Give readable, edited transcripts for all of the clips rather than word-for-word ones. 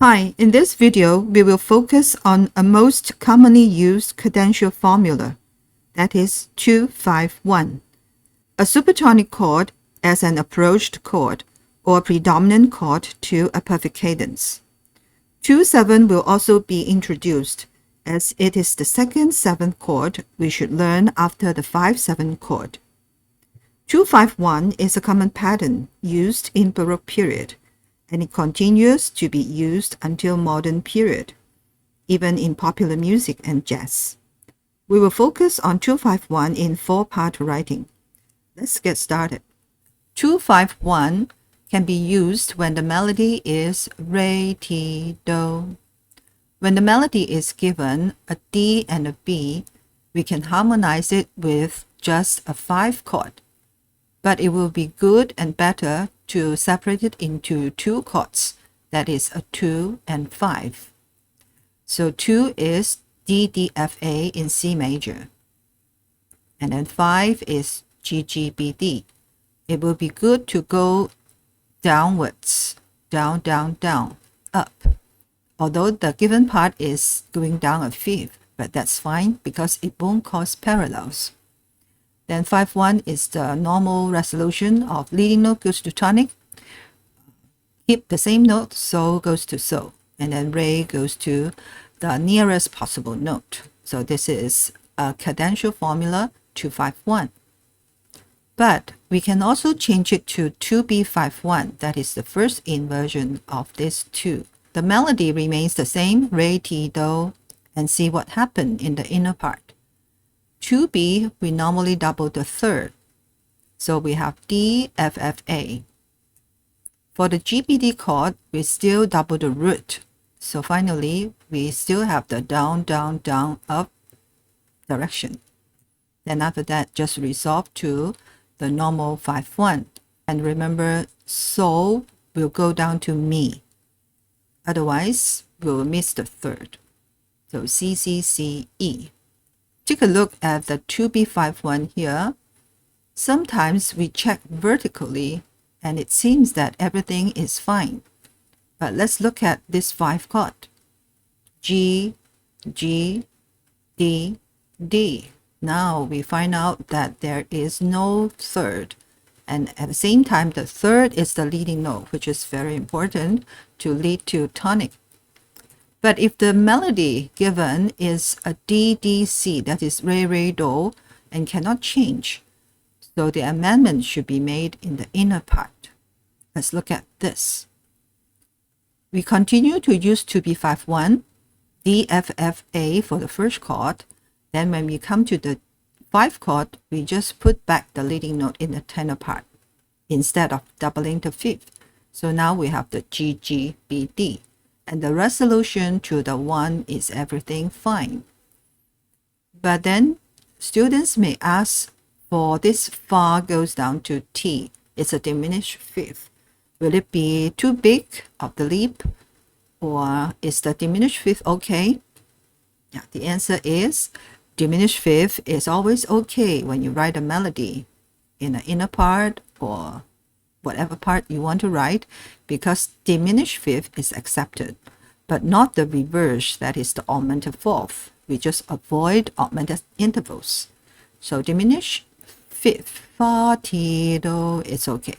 Hi, in this video, we will focus on a most commonly used cadential formula, that is 2-5-1. A supertonic chord as an approached chord or predominant chord to a perfect cadence. 2-7 will also be introduced as it is the second seventh chord we should learn after the 5-7 chord. 2-5-1 is a common pattern used in Baroque period, and it continues to be used until modern period, even in popular music and jazz. We will focus on 2-5-1 in four-part writing. Let's get started. 2-5-1 can be used when the melody is re, ti, do. When the melody is given a D and a B, we can harmonize it with just a 5 chord. But it will be good and better to separate it into 2 chords, that is a 2 and 5. So 2 is D, D, F, A in C major. And then 5 is G, G, B, D. It will be good to go downwards, down, down, down, up. Although the given part is going down a fifth, but that's fine because it won't cause parallels. Then 5-1 is the normal resolution of leading note goes to tonic. Keep the same note, so goes to so. And then re goes to the nearest possible note. So this is a cadential formula 2-5-1. But we can also change it to 2-B-5-1. That is the first inversion of this 2. The melody remains the same, re, ti, do, and see what happened in the inner part. 2B, we normally double the third. So we have D, F, F, A. For the GBD chord, we still double the root. So finally, we still have the down, down, down, up direction. Then after that, just resolve to the normal 5-1. And remember, so will go down to mi. Otherwise, we'll miss the third. So C, C, C, E. Take a look at the 2B-5-1 here. Sometimes we check vertically and it seems that everything is fine. But let's look at this 5 chord. G, G, D, D. Now we find out that there is no third. And at the same time, the third is the leading note, which is very important to lead to tonic. But if the melody given is a D, D, C, that is re, re, do, and cannot change, so the amendment should be made in the inner part. Let's look at this. We continue to use 2B-5-1, D, F, F, A for the first chord. Then when we come to the 5 chord, we just put back the leading note in the tenor part instead of doubling the fifth. So now we have the G, G, B, D. And the resolution to the 1 is everything fine. But then students may ask for this fa goes down to T. It's a diminished fifth. Will it be too big of the leap? Or is the diminished fifth okay? Yeah, the answer is diminished fifth is always okay when you write a melody in an inner part or whatever part you want to write, because diminished fifth is accepted, but not the reverse, that is the augmented fourth. We just avoid augmented intervals. So diminished fifth, fa, ti, do, it's okay.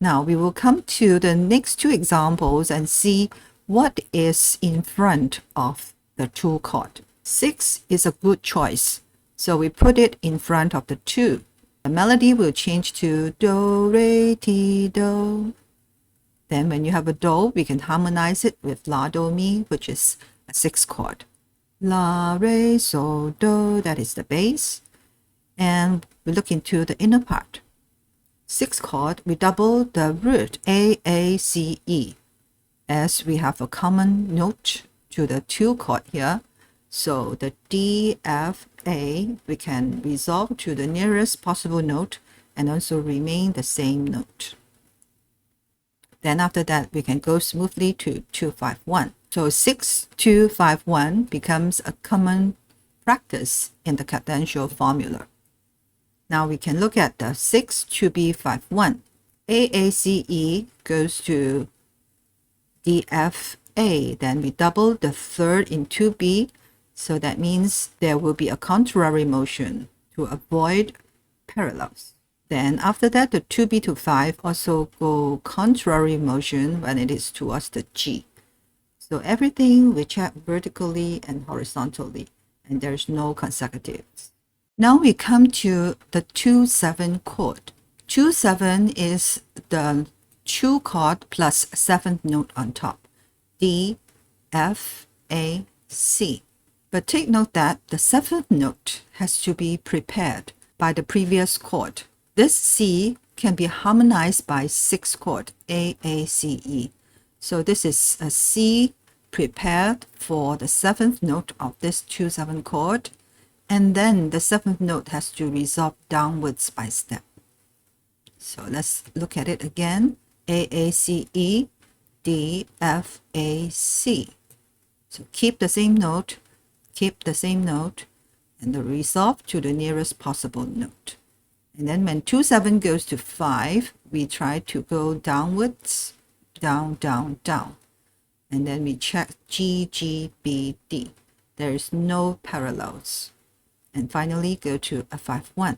Now we will come to the next 2 examples and see what is in front of the 2 chord. 6 is a good choice, so we put it in front of the 2. The melody will change to do, re, ti, do. Then when you have a do, we can harmonize it with la, do, mi, which is a 6 chord. La, re, so, do, that is the bass. And we look into the inner part. 6 chord, we double the root A, A, C, E, as we have a common note to the 2 chord here. So the D, F, A, we can resolve to the nearest possible note and also remain the same note. Then after that, we can go smoothly to 2-5-1. So 6-2-5-1 becomes a common practice in the cadential formula. Now we can look at the 6-2-B-5-1. AACE goes to DF A, then we double the third in 2B. So that means there will be a contrary motion to avoid parallels. Then after that, the 2B to 5 also go contrary motion when it is towards the G. So everything we check vertically and horizontally, and there's no consecutives. Now we come to the 2-7 chord. 2-7 is the 2 chord plus 7th note on top. D, F, A, C. But take note that the 7th note has to be prepared by the previous chord. This C can be harmonized by 6th chord, A, A, C, E. So this is a C prepared for the 7th note of this 2-7 chord, and then the 7th note has to resolve downwards by step. So let's look at it again. A, A, C, E, D, F, A, C. So keep the same note, and the resolve to the nearest possible note. And then when 2-7 goes to 5, we try to go downwards, down, down, down. And then we check G, G, B, D. There is no parallels. And finally go to a 5-1.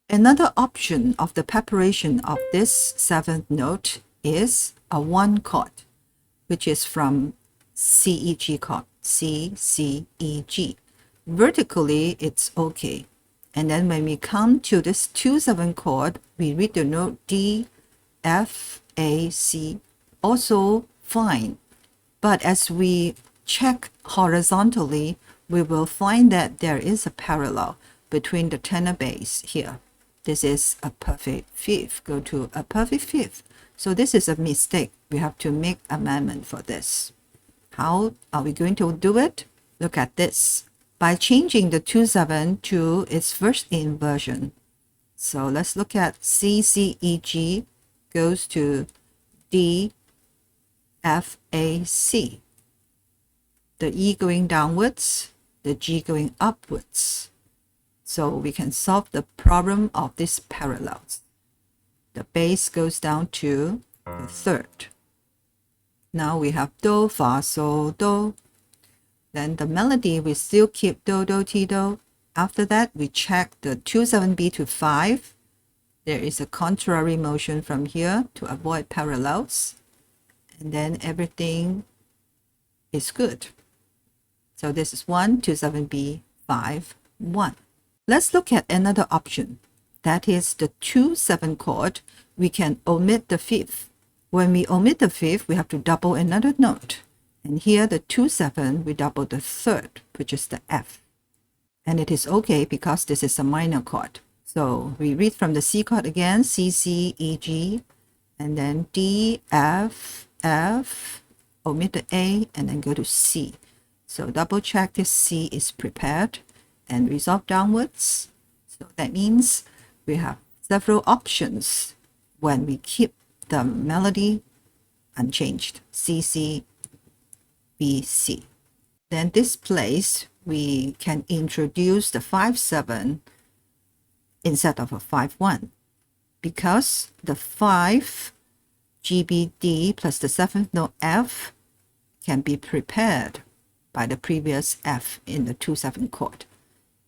Another option of the preparation of this 7th note is a 1 chord, which is from C, E, G chord, C, C, E, G. Vertically, it's okay. And then when we come to this 2-7 chord, we read the note D, F, A, C, also fine. But as we check horizontally, we will find that there is a parallel between the tenor bass here. This is a perfect fifth. Go to a perfect fifth. So this is a mistake. We have to make amendment for this. How are we going to do it? Look at this. By changing the 2-7 to its first inversion. So let's look at C, C, E, G goes to D, F, A, C. The E going downwards, the G going upwards. So we can solve the problem of these parallels. The bass goes down to the third. Now we have Do, Fa, Sol, Do. Then the melody, we still keep Do, Do, Ti, Do. After that, we check the 2-7B to 5. There is a contrary motion from here to avoid parallels. And then everything is good. So this is 1, 2-7B, 5, 1. Let's look at another option. That is the 2-7 chord. We can omit the fifth. When we omit the fifth, we have to double another note. And here the 2-7, we double the third, which is the F. And it is okay because this is a minor chord. So we read from the C chord again, C, C, E, G, and then D, F, F, omit the A, and then go to C. So double check this C is prepared and resolve downwards. So that means we have several options when we keep the melody unchanged. C, C, B, C. Then this place, we can introduce the 5-7 instead of a 5-1 because the 5 G, B, D plus the 7th note F can be prepared by the previous F in the 2-7 chord.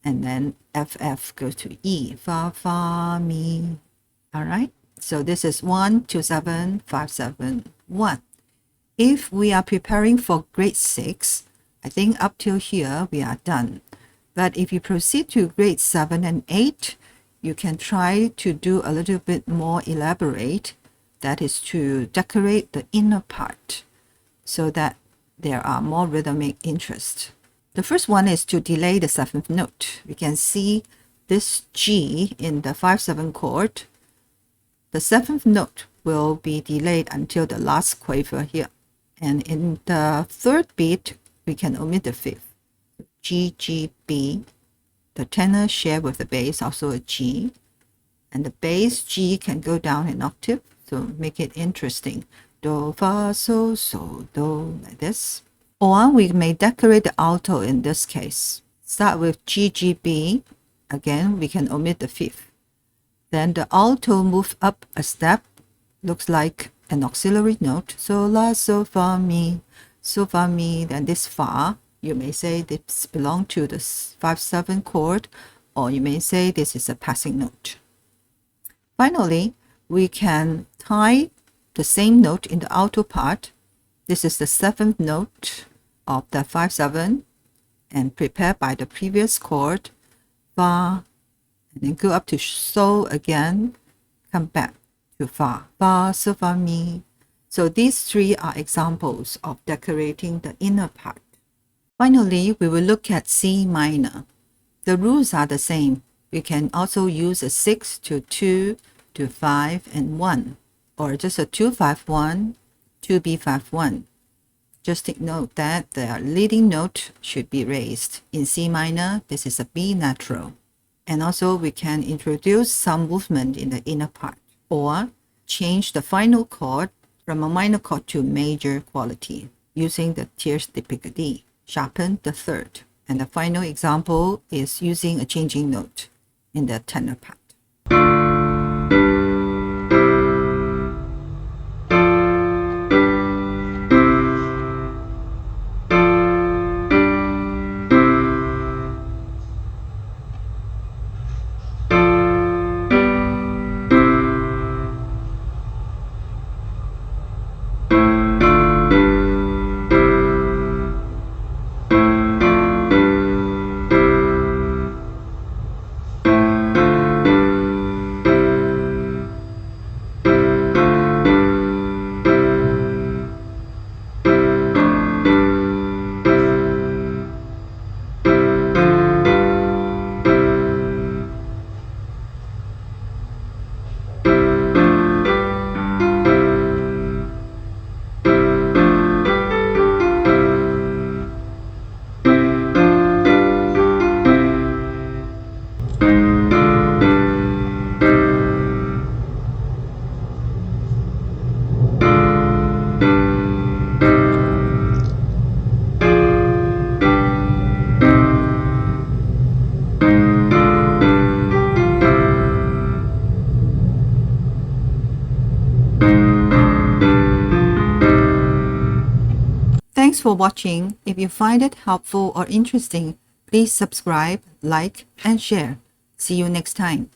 And then F, F goes to E, Fa, Fa, Mi. All right. So this is 1, 2-7, 5-7, 1. If we are preparing for grade 6, I think up till here we are done. But if you proceed to grade 7 and 8, you can try to do a little bit more elaborate. That is to decorate the inner part so that there are more rhythmic interest. The first one is to delay the 7th note. We can see this G in the 5-7 chord. The 7th note will be delayed until the last quaver here. And in the third beat, we can omit the 5th. G, G, B. The tenor share with the bass, also a G. And the bass G can go down an octave, so make it interesting. Do, Fa, Sol, Sol, Do, like this. Or we may decorate the alto in this case. Start with G, G, B. Again, we can omit the 5th. Then the alto move up a step, looks like an auxiliary note. Sol, La, Sol, Fa, Mi. so fa mi, then this fa, you may say this belongs to the 5/7 chord, or you may say this is a passing note. Finally, we can tie the same note in the alto part. This is the 7th note of the 5/7 and prepared by the previous chord, fa, and then go up to sol again, come back to fa, fa, so fa mi. So these three are examples of decorating the inner part. Finally, we will look at C minor. The rules are the same. We can also use a 6 to 2 to 5 and 1, or just a 2-5-1, 2B5-1. Just take note that the leading note should be raised. In C minor, this is a B natural. And also we can introduce some movement in the inner part, or change the final chord from a minor chord to major quality using the tierce de Picardy, sharpen the 3rd. And the final example is using a changing note in the tenor part. Thanks for watching. If you find it helpful or interesting, please subscribe, like, and share. See you next time.